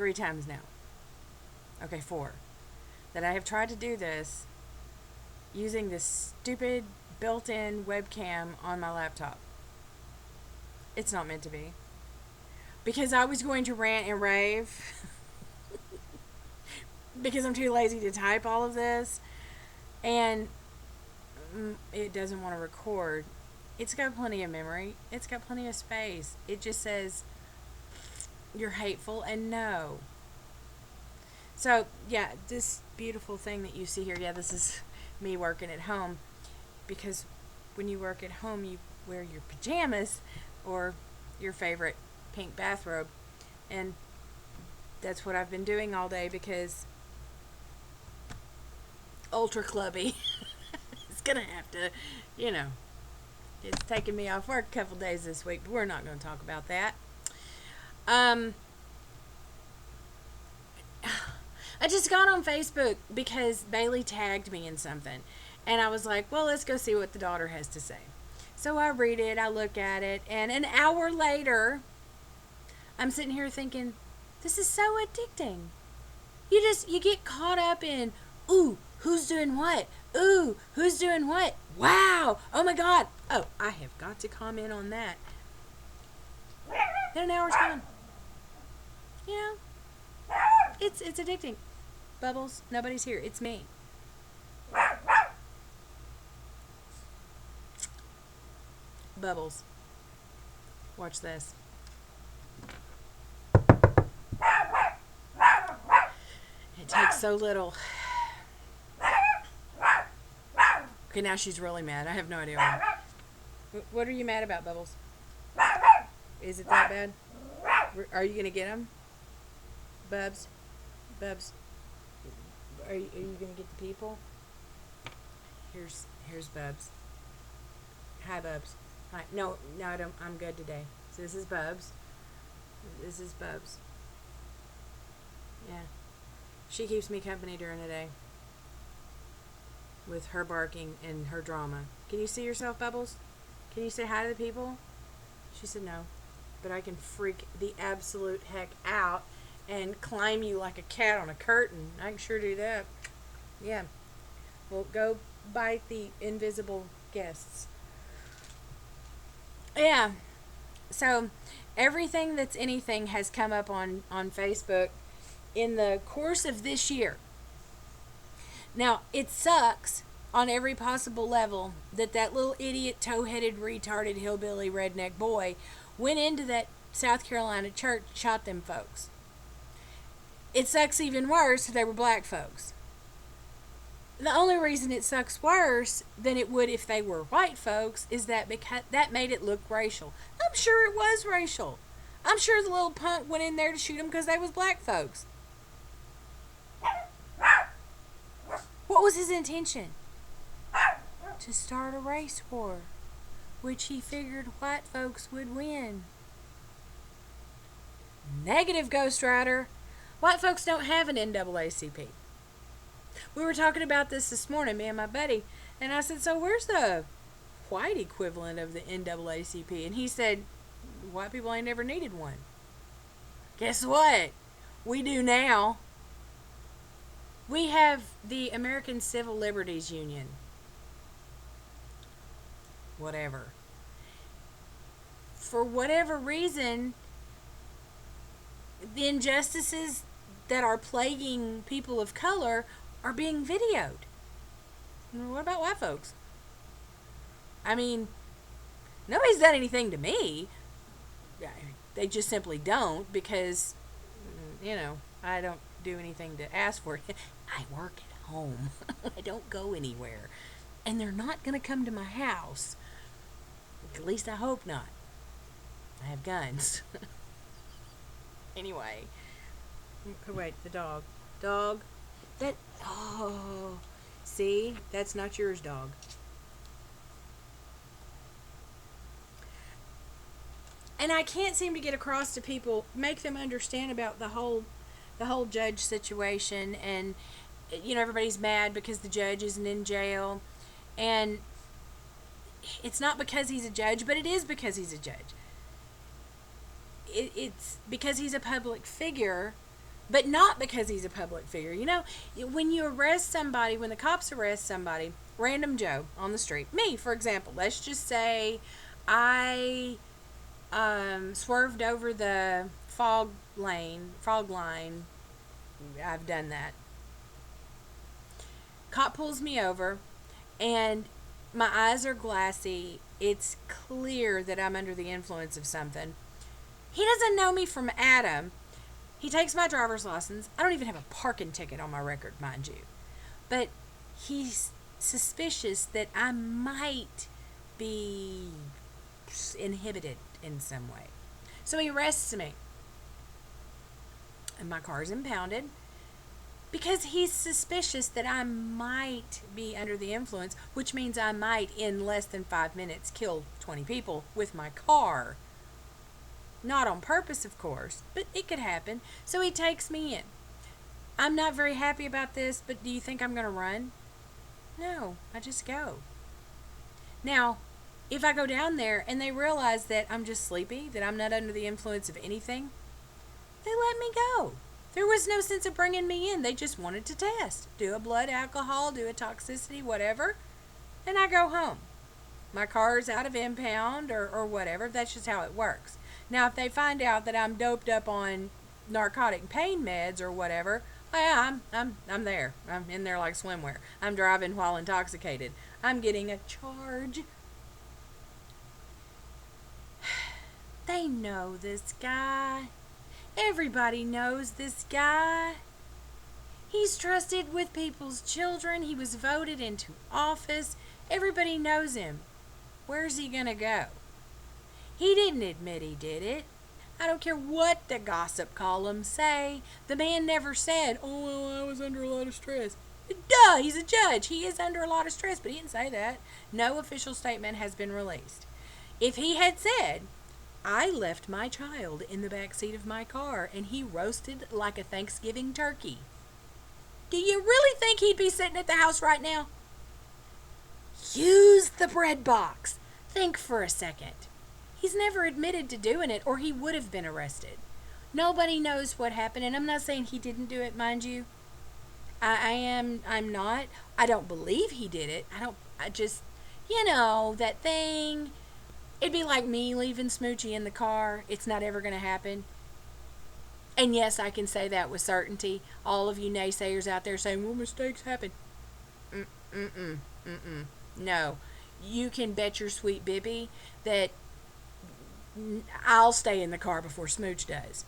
3 times now. Okay, 4. That I have tried to do this using this stupid built-in webcam on my laptop. It's not meant to be. Because I was going to rant and rave. Because I'm too lazy to type all of this. And it doesn't want to record. It's got plenty of memory. It's got plenty of space. It just says, you're hateful and no. So, yeah, this beautiful thing that you see here, yeah, this is me working at home. Because when you work at home, you wear your pajamas or your favorite pink bathrobe. And that's what I've been doing all day because ultra clubby. It's going to have to, it's taking me off work a couple days this week, but we're not going to talk about that. I just got on Facebook because Bailey tagged me in something. And I was like, well, let's go see what the daughter has to say. So I read it, I look at it, and an hour later, I'm sitting here thinking, this is so addicting. You get caught up in, ooh, who's doing what? Ooh, who's doing what? Wow, oh my God. Oh, I have got to comment on that. Then an hour's gone. It's addicting. Bubbles, nobody's here. It's me. Bubbles. Watch this. It takes so little. Okay, now she's really mad. I have no idea why. What are you mad about, Bubbles? Is it that bad? Are you going to get him? Bubs? Bubs? Are you going to get the people? Here's Bubs. Hi, Bubs. Hi. No, I don't. I'm good today. So this is Bubs. This is Bubs. Yeah. She keeps me company during the day. With her barking and her drama. Can you see yourself, Bubbles? Can you say hi to the people? She said no. But I can freak the absolute heck out and climb you like a cat on a curtain. I can sure do that. Yeah. Well, go bite the invisible guests. Yeah. So, everything that's anything has come up on Facebook in the course of this year. Now, it sucks on every possible level that little idiot, toe-headed, retarded, hillbilly, redneck boy went into that South Carolina church and shot them folks. It sucks even worse if they were black folks. The only reason it sucks worse than it would if they were white folks is that because that made it look racial. I'm sure it was racial. I'm sure the little punk went in there to shoot them because they was black folks. What was his intention? To start a race war, which he figured white folks would win. Negative, Ghost Rider. White folks don't have an NAACP. We were talking about this morning, me and my buddy, and I said, so where's the white equivalent of the NAACP? And he said, white people ain't never needed one. Guess what? We do now. We have the American Civil Liberties Union. Whatever. For whatever reason, the injustices that are plaguing people of color are being videoed. What about white folks? I mean, nobody's done anything to me. They just simply don't because, I don't do anything to ask for it. I work at home. I don't go anywhere. And they're not going to come to my house. At least I hope not. I have guns. Anyway. Wait, the dog. Dog. See? That's not yours, dog. And I can't seem to get across to people, make them understand about the whole judge situation, and everybody's mad because the judge isn't in jail, and it's not because he's a judge, but it is because he's a judge. It's because he's a public figure But not because he's a public figure. You know, when you arrest somebody, when the cops arrest somebody, random Joe on the street, me, for example, let's just say I swerved over the fog line. I've done that. Cop pulls me over, and my eyes are glassy. It's clear that I'm under the influence of something. He doesn't know me from Adam. He takes my driver's license. I don't even have a parking ticket on my record, mind you. But he's suspicious that I might be inhibited in some way. So he arrests me. And my car's impounded because he's suspicious that I might be under the influence, which means I might, in less than 5 minutes, kill 20 people with my car. Not on purpose, of course, but it could happen. So he takes me in. I'm not very happy about this, but do you think I'm going to run? No, I just go. Now, if I go down there and they realize that I'm just sleepy, that I'm not under the influence of anything, they let me go. There was no sense of bringing me in. They just wanted to test. Do a blood alcohol, do a toxicity, whatever, and I go home. My car's out of impound or whatever. That's just how it works. Now, if they find out that I'm doped up on narcotic pain meds or whatever, well, I'm there. I'm in there like swimwear. I'm driving while intoxicated. I'm getting a charge. They know this guy. Everybody knows this guy. He's trusted with people's children. He was voted into office. Everybody knows him. Where's he gonna go? He didn't admit he did it. I don't care what the gossip columns say. The man never said, oh, well, I was under a lot of stress. Duh, he's a judge. He is under a lot of stress, but he didn't say that. No official statement has been released. If he had said, I left my child in the back seat of my car and he roasted like a Thanksgiving turkey, do you really think he'd be sitting at the house right now? Use the bread box. Think for a second. He's never admitted to doing it or he would have been arrested. Nobody knows what happened, and I'm not saying he didn't do it, mind you. I'm not. I don't believe he did it. I just, that thing. It'd be like me leaving Smoochie in the car. It's not ever going to happen. And yes, I can say that with certainty. All of you naysayers out there saying, well, mistakes happen. No. You can bet your sweet Bibby that I'll stay in the car before Smooch does.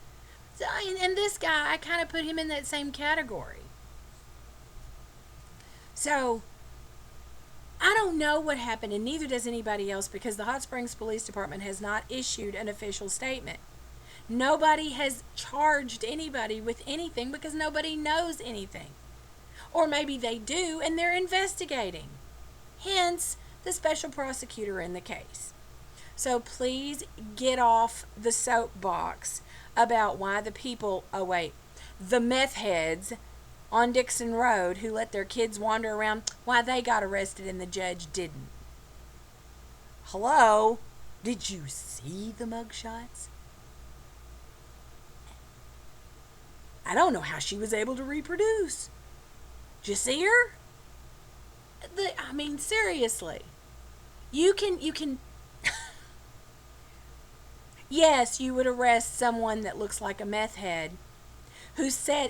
So, and this guy, I kind of put him in that same category. So, I don't know what happened, and neither does anybody else, because the Hot Springs Police Department has not issued an official statement. Nobody has charged anybody with anything because nobody knows anything. Or maybe they do, and they're investigating. Hence, the special prosecutor in the case. So please get off the soapbox about why the meth heads on Dixon Road who let their kids wander around, why they got arrested and the judge didn't. Hello? Did you see the mugshots? I don't know how she was able to reproduce. Did you see her? Seriously. You can yes, you would arrest someone that looks like a meth head who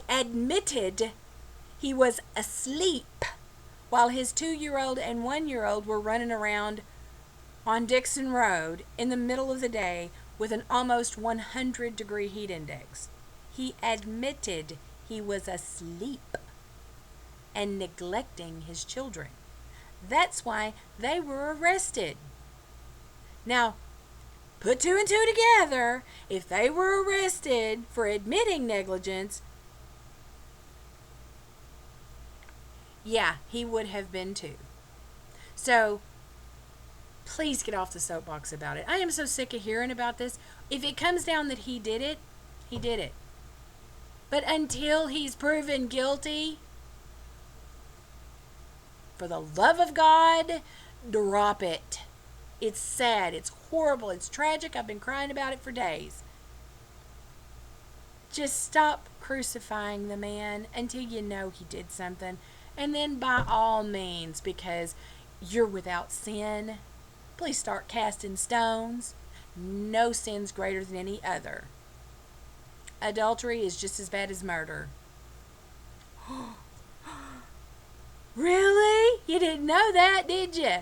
admitted he was asleep while his 2-year-old and 1-year-old were running around on Dixon Road in the middle of the day with an almost 100-degree heat index. He admitted he was asleep and neglecting his children. That's why they were arrested. Now, put 2 and 2 together. If they were arrested for admitting negligence, yeah, he would have been too. So, please get off the soapbox about it. I am so sick of hearing about this. If it comes down that he did it, he did it. But until he's proven guilty, for the love of God, drop it. It's sad. It's horrible. It's tragic. I've been crying about it for days. Just stop crucifying the man until you know he did something. And then by all means, because you're without sin, please start casting stones. No sin's greater than any other. Adultery is just as bad as murder. Really? You didn't know that, did you?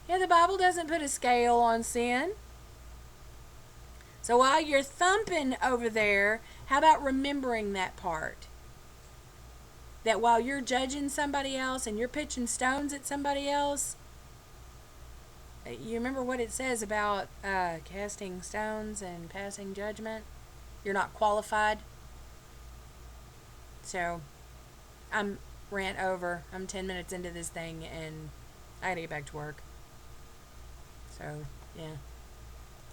Yeah, the Bible doesn't put a scale on sin. So while you're thumping over there, how about remembering that part? That while you're judging somebody else and you're pitching stones at somebody else, you remember what it says about casting stones and passing judgment? You're not qualified. So, I'm rant over. I'm 10 minutes into this thing and I gotta get back to work. So, yeah.